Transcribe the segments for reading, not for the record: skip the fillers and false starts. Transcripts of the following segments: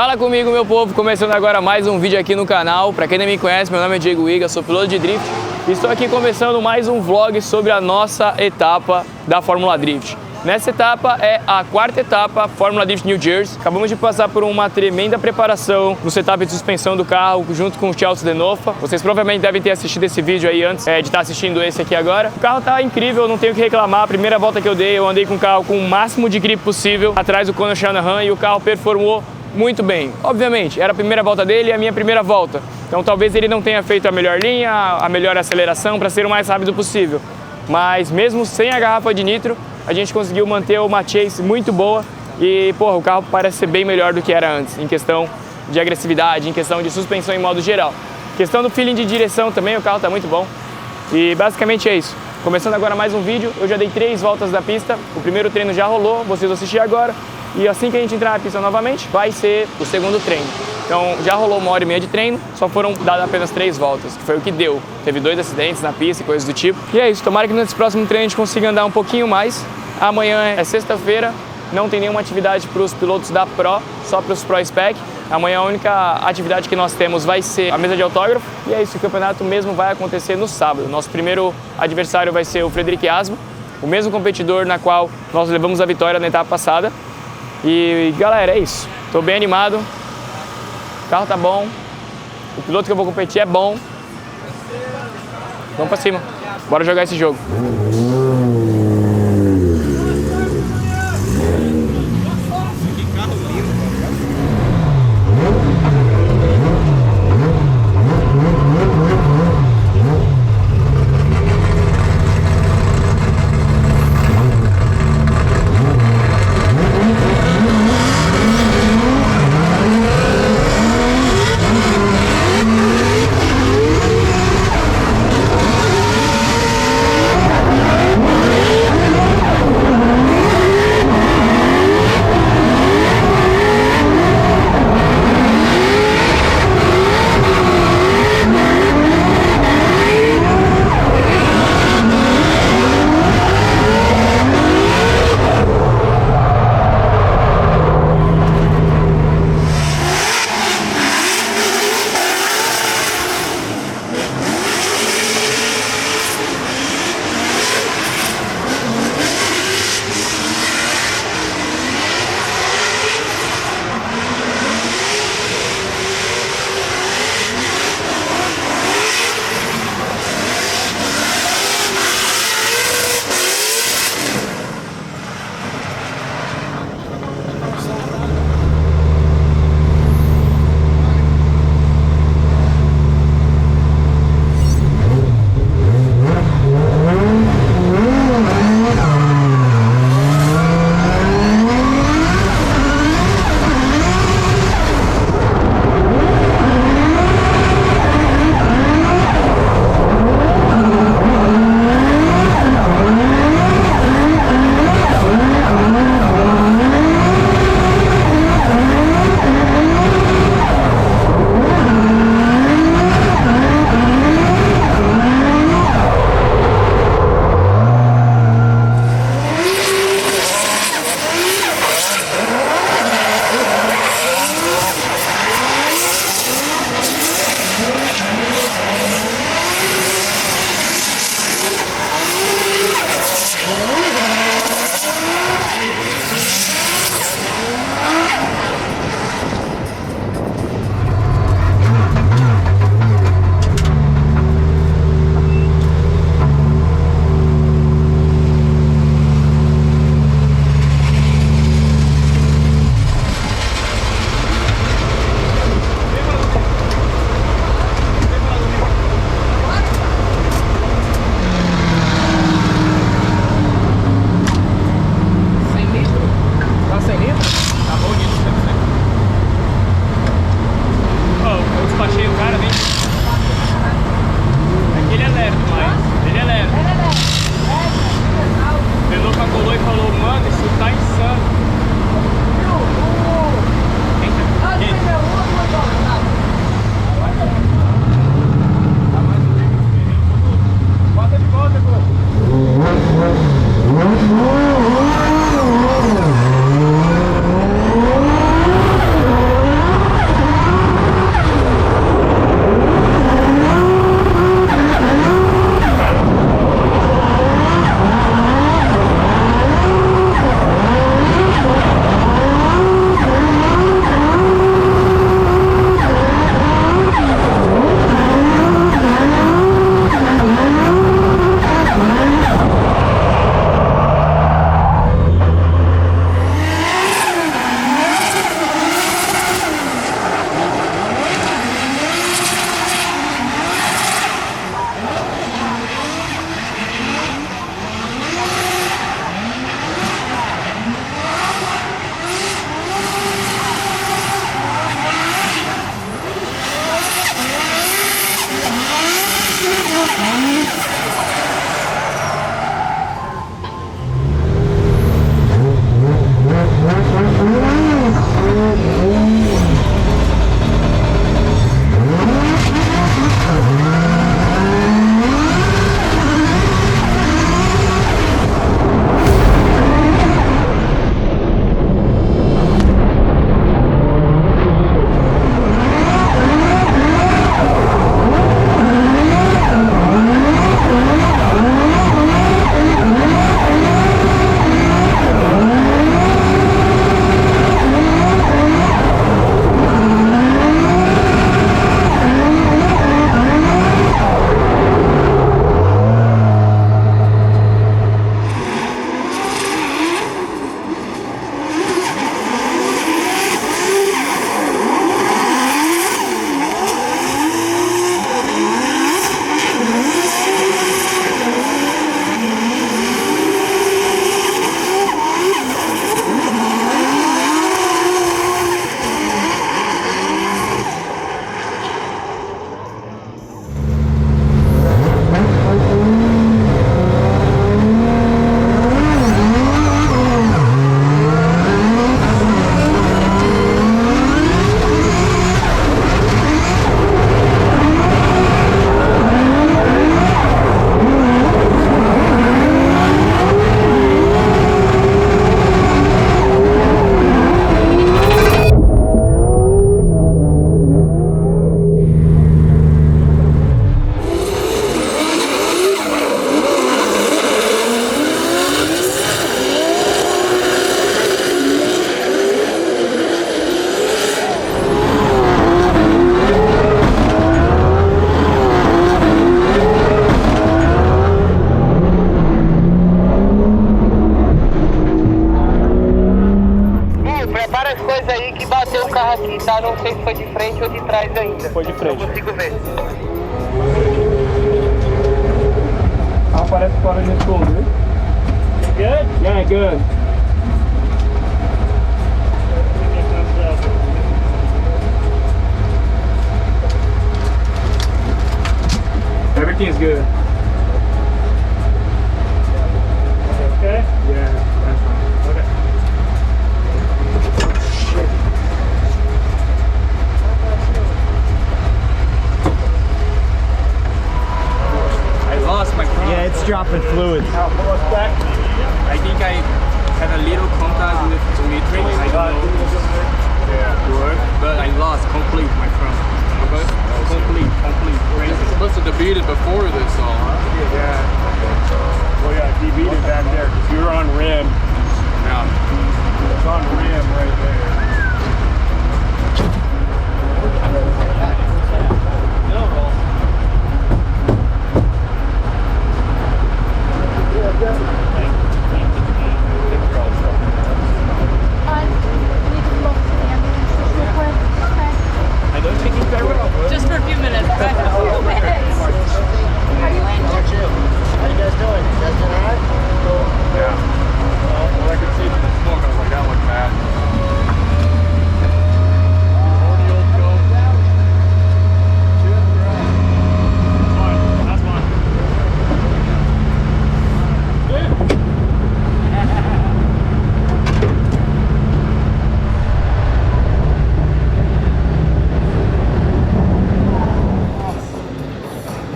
Fala comigo, meu povo, começando agora mais um vídeo aqui no canal. Pra quem não me conhece, meu nome é Diego Iga, sou piloto de drift e estou aqui começando mais um vlog sobre a nossa etapa da Fórmula Drift. Nessa etapa é a quarta etapa, Fórmula Drift New Jersey. Acabamos de passar por uma tremenda preparação no setup de suspensão do carro junto com o Chelsea Denofa. Vocês provavelmente devem ter assistido esse vídeo aí antes de estar assistindo esse aqui agora. O carro tá incrível, não tenho o que reclamar. A primeira volta que eu dei, eu andei com o carro com o máximo de grip possível atrás do Conor Shanahan e o carro performou muito bem. Obviamente, era a primeira volta dele e a minha primeira volta. Então talvez ele não tenha feito a melhor linha, a melhor aceleração para ser o mais rápido possível. Mas mesmo sem a garrafa de nitro, a gente conseguiu manter uma chase muito boa e, porra, o carro parece ser bem melhor do que era antes, em questão de agressividade, em questão de suspensão em modo geral. Questão do feeling de direção também, o carro está muito bom. E basicamente é isso. Começando agora mais um vídeo, eu já dei 3 voltas da pista, o primeiro treino já rolou, vocês vão assistir agora. E assim que a gente entrar na pista novamente, vai ser o segundo treino. Então já rolou 1h30 de treino, só foram dadas apenas 3 voltas, que foi o que deu. Teve 2 acidentes na pista e coisas do tipo. E é isso, tomara que nesse próximo treino a gente consiga andar um pouquinho mais. Amanhã é sexta-feira, não tem nenhuma atividade para os pilotos da Pro, só para os Pro Spec. Amanhã a única atividade que nós temos vai ser a mesa de autógrafo. E é isso, o campeonato mesmo vai acontecer no sábado. Nosso primeiro adversário vai ser o Frederic Asmo, o mesmo competidor na qual nós levamos a vitória na etapa passada. E galera, é isso. Tô bem animado. O carro tá bom. O piloto que eu vou competir é bom. Vamos pra cima. Bora jogar esse jogo. olhar aqui, tá? Não sei se foi de frente ou de trás ainda. Foi de frente. Não consigo ver. Parece fora de tudo, viu? Good? Yeah, good. Everything's good. Okay? Yeah, that's fine. Okay. I lost my crown. Yeah, it's dropping fluid. Now, pull us back. I think I had a little contact with Dimitri. I don't know if it worked, but I lost complete my crown. Okay? Complete. Crazy. You're supposed to debate it before this all, huh? Yeah. Well, yeah, he beat it back there because you were on rim. Yeah. It's on rim right there. I don't think it's very well. Just for a few minutes. How you guys doing? You guys doing alright? Yeah. Well, I could see from the smoke, I was like, that looked bad. That's fine.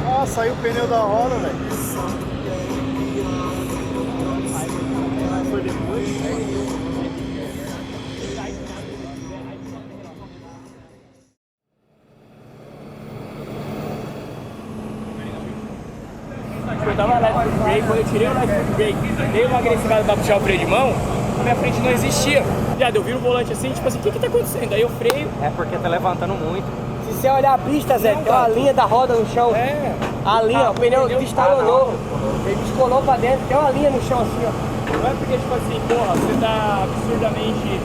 Ah, saiu o pneu da roda, velho. Foi depois? Eu tava left brake, quando eu tirei o left brake, dei uma agressividade pra puxar o freio de mão, a minha frente não existia. Viado, eu vi o volante assim, tipo assim, o que tá acontecendo? Aí eu freio. É porque tá levantando muito. Se você olhar a pista, Zé, Não, tem uma cara. linha da roda no chão. É. A linha, ó, o pneu pneu destalou. Ele descolou pra dentro, tem uma linha no chão assim, ó. Não é porque, tipo assim, porra, você tá absurdamente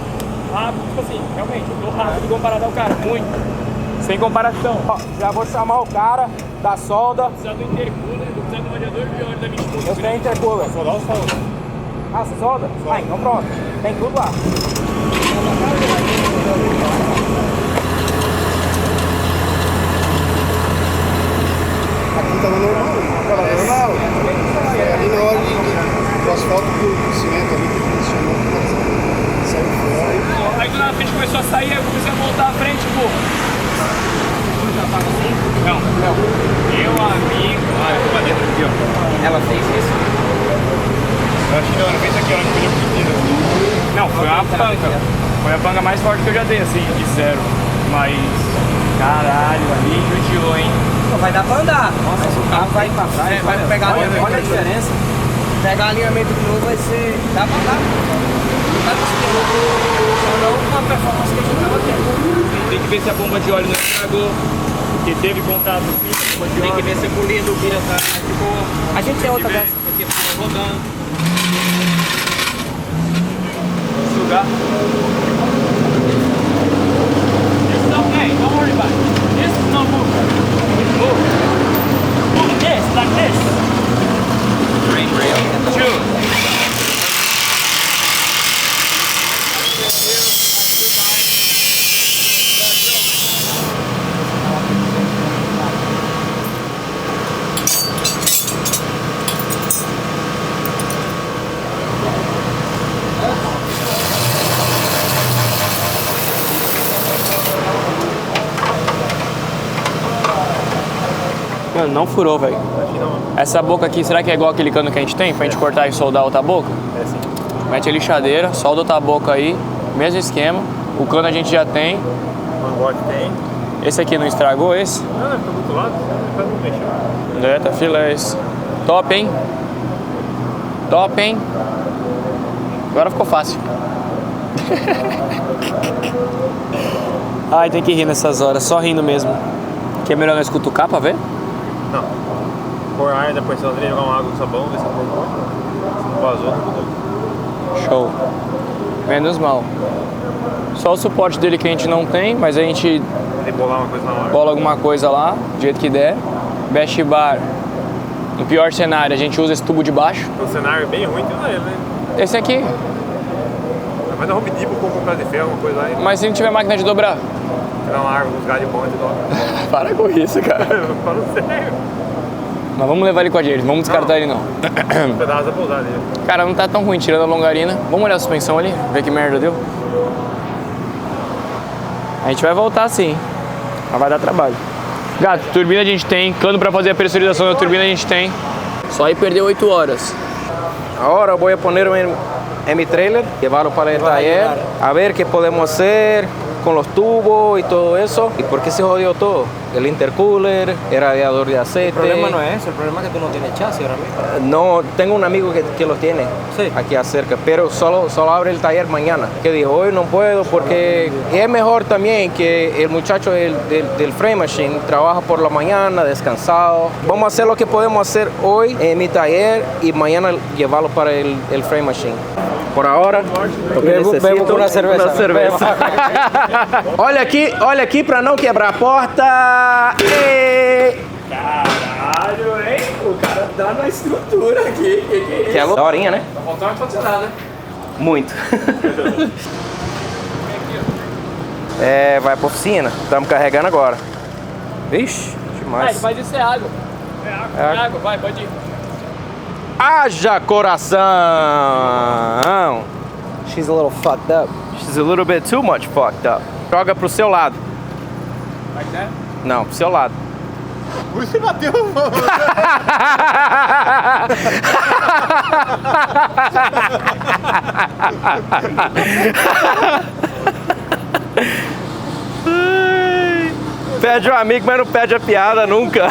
rápido, tipo assim, realmente, eu tô rápido comparado ao cara, muito. Sem comparação. Ó, já vou chamar o cara da solda. Precisa do intercooler, precisa do radiador de óleo da Mitsubishi. Eu tenho intercooler. Soldar o solda. Ah, você solda? Ah, então pronto. Tem tudo lá. Aqui tava normal. Tava normal. Ali na hora do asfalto pro cimento ali, que funcionou, saiu fora. Aí do nada a frente começou a sair, aí eu comecei a voltar à frente, pô. Não. Meu amigo. Ah, eu tô pra dentro aqui, ó. Ela fez isso? Eu acho que não, fez aqui, ó, no pneu pequeno. Não, foi uma panca. Foi a panca mais forte que eu já dei, assim, de zero. Mas, caralho, ali judiou, hein? Vai dar pra andar. Nossa, o carro vai pra trás. Vai pegar olha a diferença. Pegar alinhamento de novo vai ser. Dá pra andar. Não tá conseguindo. Só não uma performance que a gente tava tendo. Tem que ver se a bomba de óleo não estragou. Porque teve contato com a bomba de Tem que óleo. ver se é polido, o vira tá tipo. A gente tem outra Tiver. dessa. Porque fica rodando. Sugar. This is okay, don't worry about it. This is not move. Move. Move this, like this. Rain rail. Two. Mano, não furou, velho. Essa boca aqui, será que é igual aquele cano que a gente tem? Pra gente cortar e soldar outra boca? É sim. Mete a lixadeira, solda outra boca aí, mesmo esquema. O cano a gente já tem. Mangote tem. Esse aqui não estragou, esse? Não, fica do outro lado. Faz um mexer. É, tá filé esse. Top, hein? Top, hein? Agora ficou fácil. Ai, tem que rir nessas horas, só rindo mesmo. Que é melhor nós cutucar pra ver? Não. Pôr ar, depois você jogar uma água com sabão, ver se a cor morre. Se não vazou, tá tudo. Show. Menos mal. Só o suporte dele que a gente não tem, mas a gente Ele bolar uma coisa na hora. bola alguma coisa lá, do jeito que der. Bash bar, no pior cenário, a gente usa esse tubo de baixo. O cenário é bem ruim, tem ele, né? Esse aqui, Vai na Home Depot, compra um pedaço de ferro, uma coisa lá e mas se não tiver máquina de dobrar. tirar uma árvore, uns galhos bons e dobra. Para com isso, cara. Falando sério. Mas vamos levar ele com a gente, vamos descartar ele não. Um pedaço da pousada dele. Cara, não tá tão ruim, tirando a longarina. Vamos olhar a suspensão ali, ver que merda deu. A gente vai voltar sim, mas vai dar trabalho. Gato, turbina a gente tem, cano pra fazer a pressurização da turbina a gente tem. Só aí perdeu 8 horas. Ahora voy a poner un M-trailer, llevarlo para el taller, a ver qué podemos hacer con los tubos y todo eso. ¿Y por qué se jodió todo? El intercooler, el radiador de aceite. El problema no es eso, el problema es que tú no tienes chasis ahora mismo. No, tengo un amigo que lo tiene Sí. aquí acerca, pero solo abre el taller mañana. Que dijo, hoy no puedo porque es mejor también que el muchacho del frame machine trabaja por la mañana, descansado. Vamos a hacer lo que podemos hacer hoy en mi taller y mañana llevarlo para el frame machine. Por ahora, lo que necesito una cerveza. Uma cerveza. olha aqui para não quebrar a porta. Ei! Caralho, hein? O cara tá na estrutura aqui. Que é daorinha, né? Tá faltando ar-condicionado, né? Muito. É, vai pra oficina. Estamos carregando agora. Vixe, demais. Mas isso é água. É água, vai, pode ir. Haja coração! She's a little fucked up. She's a little bit too much fucked up. Joga pro seu lado. Like that? Não, pro seu lado. Você bateu, mano. Pede um amigo, mas não pede a piada nunca.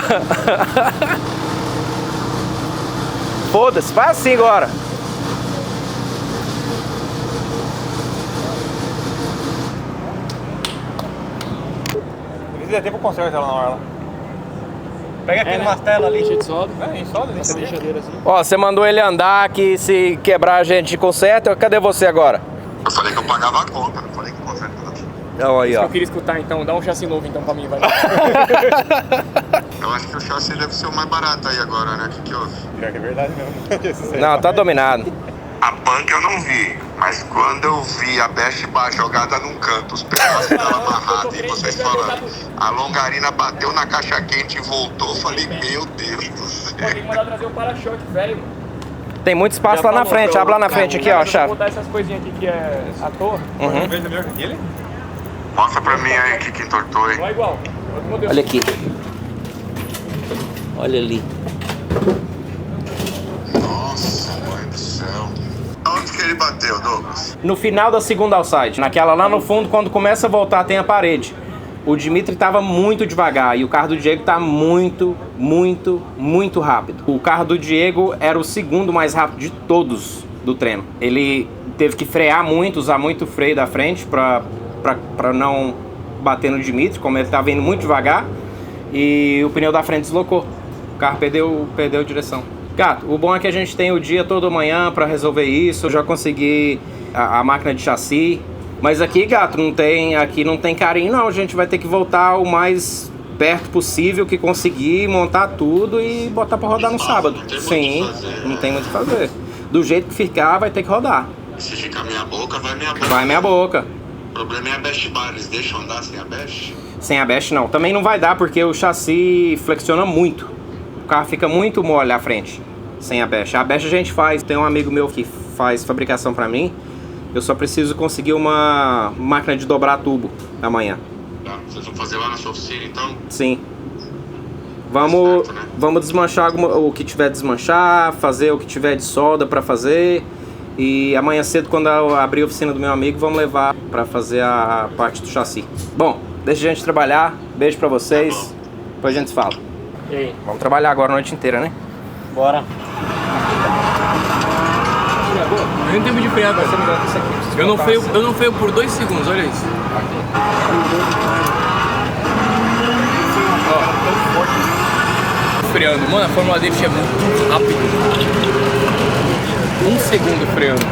Foda-se, vai assim agora. Se der tempo, conserta ela na hora lá. Pega aquele martelo ali. Deixa de solda. É, solda ali. Essa lixadeira assim. Ó, você mandou ele andar, que se quebrar a gente conserta. Cadê você agora? Eu falei que eu pagava a conta, não falei que conserta. Ó, aí, ó. Eu queria escutar então, dá um chassi novo então pra mim, vai. Eu acho que o chassi deve ser o mais barato aí agora, né? O que houve? Pior que é verdade mesmo. Não, tá dominado. A banca eu não vi, mas quando eu vi a Best Bar jogada num canto, os pedaços estavam amarrados e vocês falando, a longarina bateu na caixa quente e voltou, eu falei, meu Deus do céu. Tem que mandar trazer um para-choque, velho. Tem muito espaço lá na frente. Abre lá na frente aqui, ó, a Vou chave. botar essas coisinhas aqui que é à toa. Uhum. Veja melhor que aquele? Mostra pra mim aí que entortou aí. Não é igual. Outro modelo. Olha aqui. Olha ali. Nossa, mãe do céu. Onde que ele bateu, Douglas? No final da segunda outside, naquela lá no fundo, quando começa a voltar tem a parede. O Dimitri tava muito devagar e o carro do Diego tá muito rápido. O carro do Diego era o segundo mais rápido de todos do treino. Ele teve que frear muito, usar muito freio da frente pra não bater no Dimitri, como ele tava indo muito devagar, e o pneu da frente deslocou. O carro perdeu direção. Gato, o bom é que a gente tem o dia todo amanhã pra resolver isso. Eu já consegui a máquina de chassi. Mas aqui, gato, não tem carinho não. A gente vai ter que voltar o mais perto possível que conseguir, montar tudo e botar pra rodar no sábado. Sim, não tem muito o que fazer. Do jeito que ficar, vai ter que rodar. Se ficar meia boca, vai meia boca. Vai meia boca. O problema é a Best Bar, eles deixam andar sem a Best? Sem a Best não. Também não vai dar porque o chassi flexiona muito. O carro fica muito mole à frente. Sem a Best. A Best a gente faz. Tem um amigo meu que faz fabricação pra mim. Eu só preciso conseguir uma máquina de dobrar tubo amanhã. Tá. Vocês vão fazer lá na sua oficina, então? Sim. Vamos, Certo, né? vamos desmanchar o que tiver de desmanchar, fazer o que tiver de solda pra fazer. E amanhã cedo, quando eu abrir a oficina do meu amigo, vamos levar pra fazer a parte do chassi. Bom, deixa a gente trabalhar. Beijo pra vocês. Depois a gente se fala. E aí? Vamos trabalhar agora a noite inteira, né? Bora. Eu não tempo de frear, velho. Eu não freio por 2 segundos, olha isso. Ó, freando. Mano, a Fórmula Drift é muito rápido. 1 segundo freando.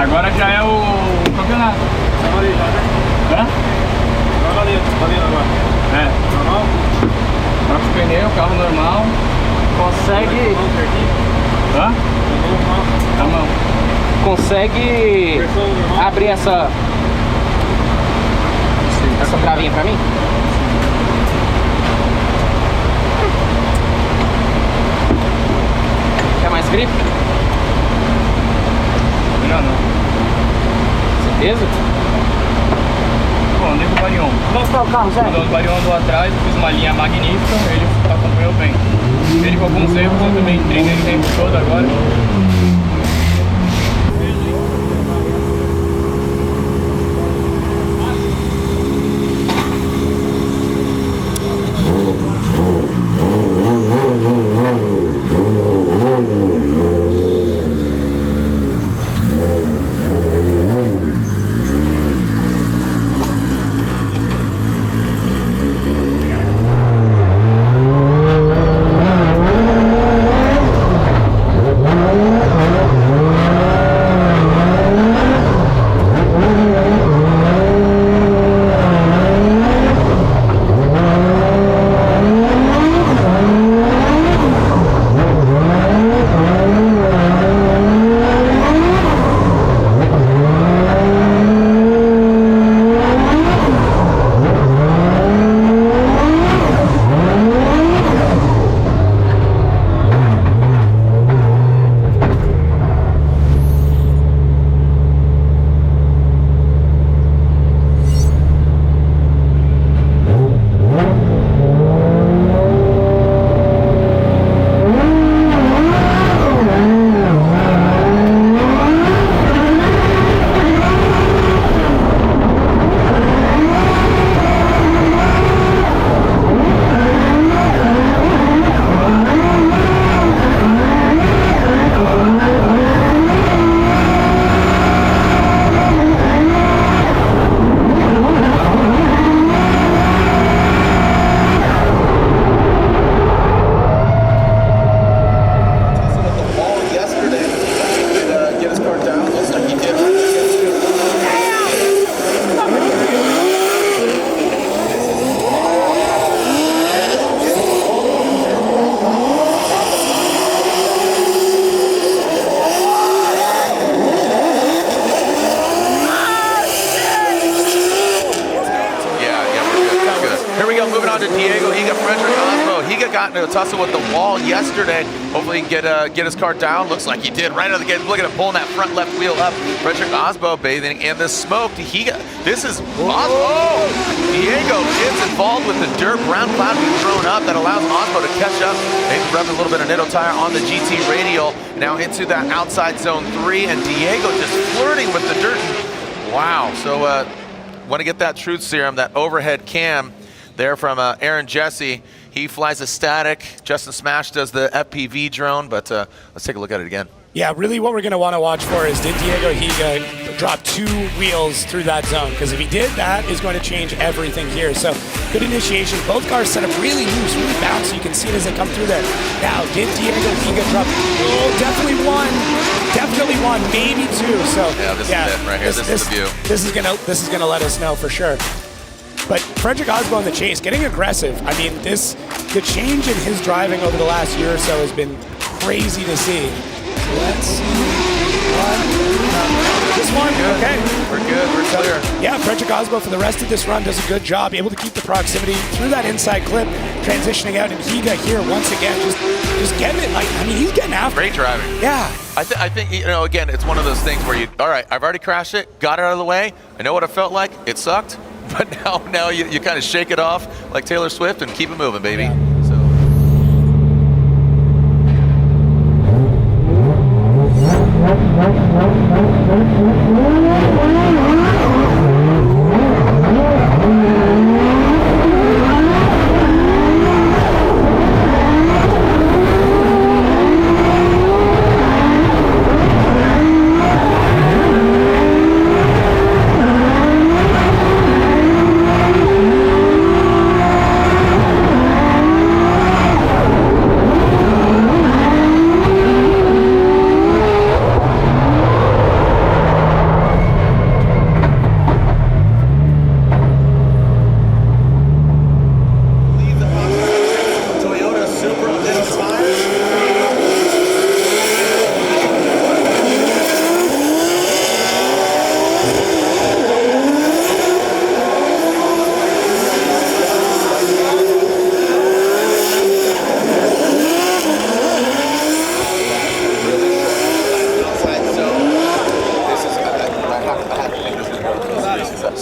Agora já é o campeonato. Tava ali já, né? Hã? Tava ali agora. É. Normal? Troca o pneu, carro normal. Consegue. Hã? Tá mão. Consegue Versão normal. abrir essa travinha pra mim? Quer mais grip? Melhor não. Certeza? Pô, andei com o Barion. Como é que tá o carro, Zé? O dono do Barion andou atrás, fiz uma linha magnífica, ele acompanhou bem. Ele com alguns erros, eu também treinei ele o tempo todo agora. Moving on to Diego Higa, Frederick Osmo. Higa got into a tussle with the wall yesterday. Hopefully he can get his car down. Looks like he did right out of the gate. Look at him pulling that front left wheel up. Frederick Osmo bathing in the smoke. Higa, this is Osmo. Oh! Diego gets involved with the dirt. Brown cloud being thrown up that allows Osmo to catch up. Maybe rub a little bit of Nitto tire on the GT radial. Now into that outside zone 3, and Diego just flirting with the dirt. Wow. So want to get that truth serum, that overhead cam there from Aaron Jesse. He flies a static. Justin Smash does the FPV drone, but let's take a look at it again. Yeah, really what we're going to want to watch for is did Diego Higa drop 2 wheels through that zone? Because if he did, that is going to change everything here. So good initiation. Both cars set up really loose, really bouncy. You can see it as they come through there. Now, did Diego Higa drop? Oh, definitely one. Definitely one, maybe 2. So yeah, this is it right here. This is the view. This is gonna let us know for sure. But Frederick Osmo in the chase, getting aggressive. I mean, the change in his driving over the last year or so has been crazy to see. Let's see. This one, good. Okay. We're good, we're clear. Yeah, Frederick Osmo for the rest of this run does a good job, able to keep the proximity through that inside clip, transitioning out, and Higa here once again, just getting it. Like, I mean, he's getting after Great it. driving. Yeah. I think, you know, again, it's one of those things where all right, I've already crashed it, got it out of the way, I know what it felt like, it sucked, but now you kind of shake it off like Taylor Swift and keep it moving, baby. Yeah.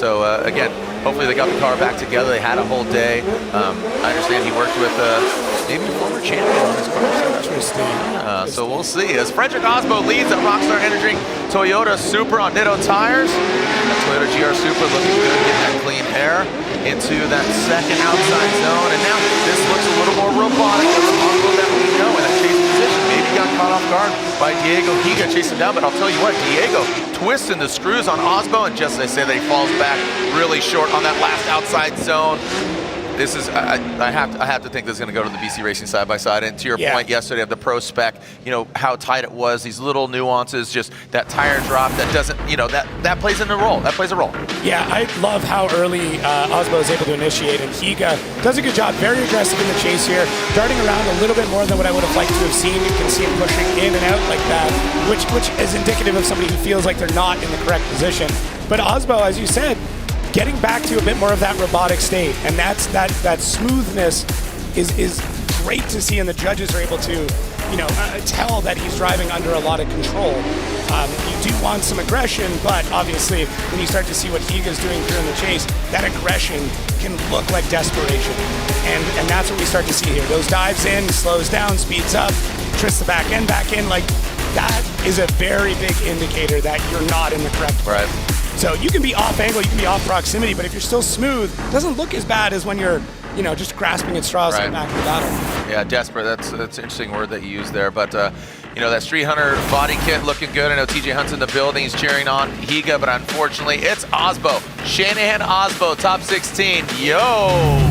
So again, hopefully they got the car back together. They had a whole day. I understand he worked with maybe a former champion on his car. So, so we'll see. As Frederick Osbo leads at Rockstar Energy Toyota Supra on Nitto tires. That Toyota GR Supra looking good, getting that clean air into that second outside zone. And now this looks a little more robotic than the Osbo that we know in that chase position. Maybe got caught off guard by Diego Higa chasing down, but I'll tell you what, Diego twisting the screws on Osbo, and just as I say that he falls back really short on that last outside zone. This is, I have to think this is going to go to the BC Racing side-by-side. And to your point yesterday of the Pro Spec, you know, how tight it was, these little nuances, just that tire drop that doesn't, you know, that plays in a role. That plays a role. Yeah, I love how early Osbo is able to initiate, and Higa does a good job, very aggressive in the chase here, darting around a little bit more than what I would have liked to have seen. You can see him pushing in and out like that, which is indicative of somebody who feels like they're not in the correct position. But Osbo, as you said, getting back to a bit more of that robotic state, and that smoothness is great to see, and the judges are able to, you know, tell that he's driving under a lot of control. You do want some aggression, but obviously when you start to see what Higa's doing here in the chase, that aggression can look like desperation, and that's what we start to see here. Those dives in, slows down, speeds up, twists the back end back in. Like, that is a very big indicator that you're not in the correct place. Right. So you can be off angle, you can be off proximity, but if you're still smooth, it doesn't look as bad as when you're, you know, just grasping at straws back in the battle. Yeah, desperate. That's an interesting word that you used there. But you know, that Street Hunter body kit looking good. I know TJ Hunt's in the building. He's cheering on Higa, but unfortunately, it's Osbo. Shanahan Osbo, top 16. Yo.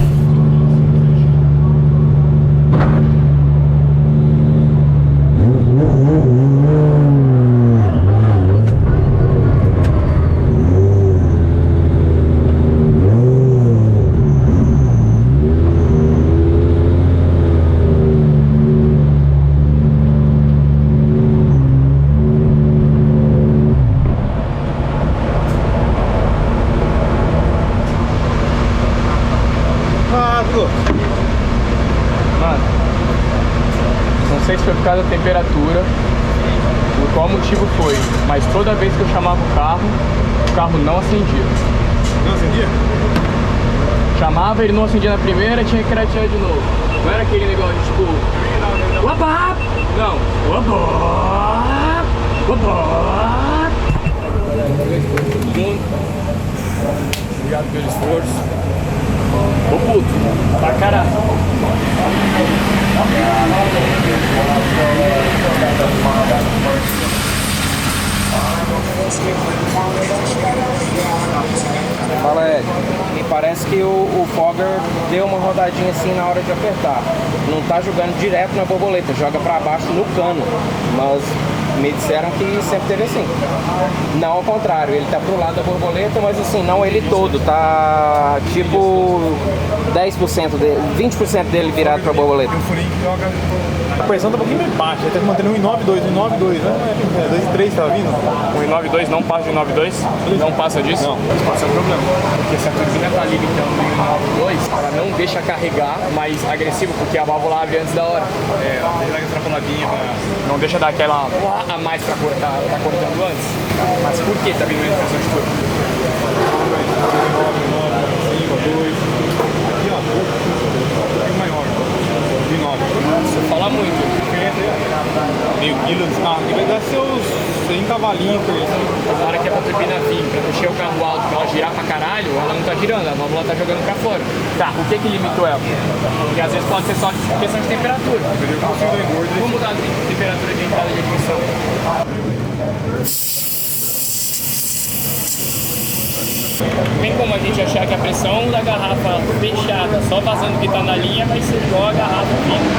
Mano, não sei se foi por causa da temperatura, por qual motivo foi, mas toda vez que eu chamava o carro não acendia. Não acendia? Chamava, ele não acendia na primeira, tinha que cratear de novo. Não era aquele negócio de tipo... Opa! Não. Opa! Opa! Obrigado pelo esforço. Ô puto, pra caralho. Fala, Ed. Me parece que o Fogger deu uma rodadinha assim na hora de apertar. Não tá jogando direto na borboleta, joga pra baixo no cano. Mas me disseram que sempre teve assim. Não ao contrário, ele tá pro lado da borboleta, mas assim, não ele todo. Tá tipo 10% dele, 20% dele virado pra borboleta. A pressão tá um pouquinho mais baixa, ele tá mantendo um 1.92, 1.92, né? 2.3 tava vindo? 1.92 não passa de 1.92? Não passa disso? Não, isso pode ser um problema. Porque se a turbina tá limitando em 1.92, ela não deixa carregar mais agressivo, porque a válvula abre antes da hora. É, ela tem que dar aquela extrapoladinha pra... Não deixa dar aquela a mais pra cortar, tá cortando antes. Mas por que tá vindo menos pressão de turbo? 2. Aqui, ó, um pouquinho maior. 9. Você fala muito. Meio quilo desse carro aqui vai dar seus 100 cavalinhos por isso. Na hora que a turbina vir pra mexer o carro alto, pra ela girar pra caralho, ela não tá girando, a válvula tá jogando pra fora. Tá, o que limitou ela? Porque às vezes pode ser só questão de temperatura. Vamos mudar a temperatura de entrada de admissão. Tem como a gente achar que a pressão da garrafa fechada, só vazando o que tá na linha, vai ser igual a garrafa vindo?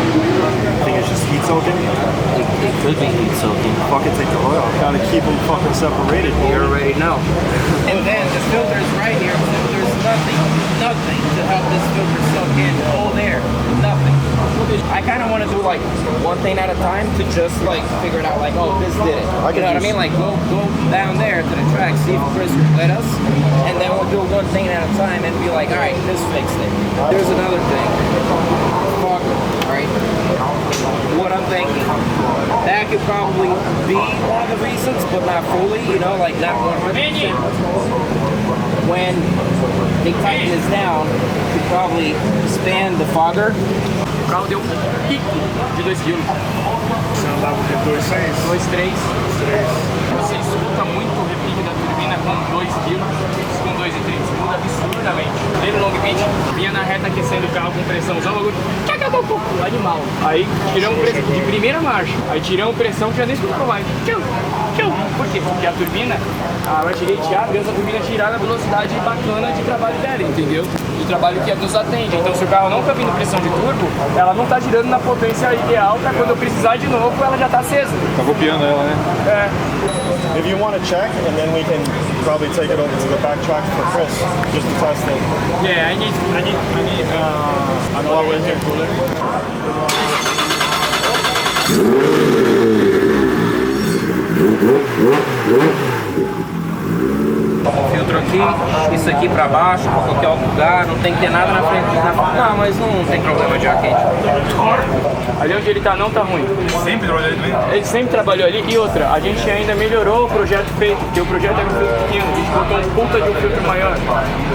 I think it's just heat soaking. It could be heat soaking. Fucking take the oil. Gotta keep them fucking separated. You already know. And then the filter is right here, so there's nothing to help this filter soak in cold air. Nothing. I kind of want to do like one thing at a time to just like figure it out. Like, oh, this did it. You know what I mean? Like, go down there to the track, see if Chris will let us, and then we'll do one thing at a time and be like, all right, this fixed it. There's another thing. Fogger, all right? What I'm thinking, that could probably be one of the reasons, but not fully. You know, like not 100%. when they tighten this down, you could probably expand the fogger. O carro deu um pico de 2 kg. Você andava de 2,6? 2,3. Você escuta muito o repique da turbina com 2 kg, com 2,3. Muda absurdamente. Dele Long Beach, vinha na reta aquecendo o carro com pressãozão, bagulho. Animal. Aí tiramos pressão de primeira marcha. Aí tiramos pressão, já nem escutou mais. Por quê? Porque a turbina, a Ratgate abre, essa turbina tirar a velocidade bacana de trabalho dela, entendeu? Do trabalho que nos atende. Então, se o carro não está vindo pressão de turbo, ela não está girando na potência ideal para quando eu precisar de novo, ela já está acesa. Tá copiando ela, né? É. If you want to check, and then we can probably take it over to the back track for Chris, just to test it. Yeah, I need Another intercooler. Filtro aqui, isso aqui pra baixo, pra qualquer outro lugar, não tem que ter nada na frente. Não, mas não tem problema de ar quente. Ali onde ele tá não tá ruim. Sempre trabalhou ali também? Ele sempre trabalhou ali. E outra, a gente ainda melhorou o projeto feito, porque o projeto era um filtro pequeno, a gente botou um puta de um filtro maior.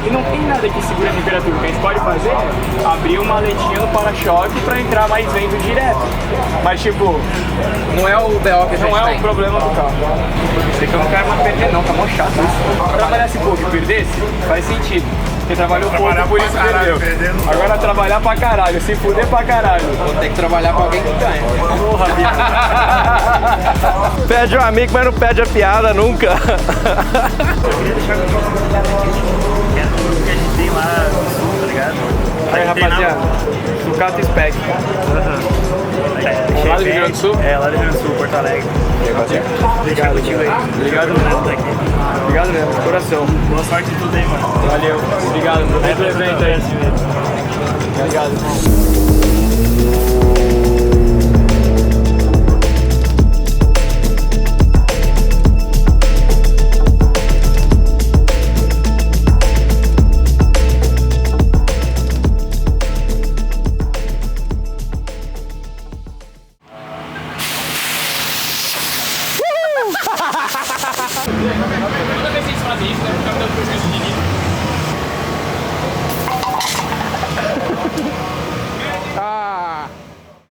E não tem nada que segure a temperatura. O que a gente pode fazer é abrir uma letinha no para-choque pra entrar mais vento direto. Mas tipo, Não é o BO que a gente não é tem. o problema do carro. Sei que eu não quero mais perder não, tá mó chato isso. Trabalhasse pouco e perdesse, faz sentido. Porque trabalhou pouco, por isso perdeu. Agora trabalhar pra caralho, se fuder pra caralho. Vou ter que trabalhar com alguém que ganha. Porra, Pede um amigo, mas não pede a piada nunca. Eu queria deixar com o que a gente tem lá no sul, tá ligado? Aí, rapaziada, Ducato Spec. Lá do Rio Grande do Sul? É, lá do Rio Grande do Sul, Porto Alegre. Deixa contigo aí. Obrigado mesmo. Obrigado mesmo, de coração. Boa sorte de tudo aí, mano. Valeu, obrigado. Bom evento aí. Obrigado. Toda vez que eles fazem isso, né? Fica dando prejuízo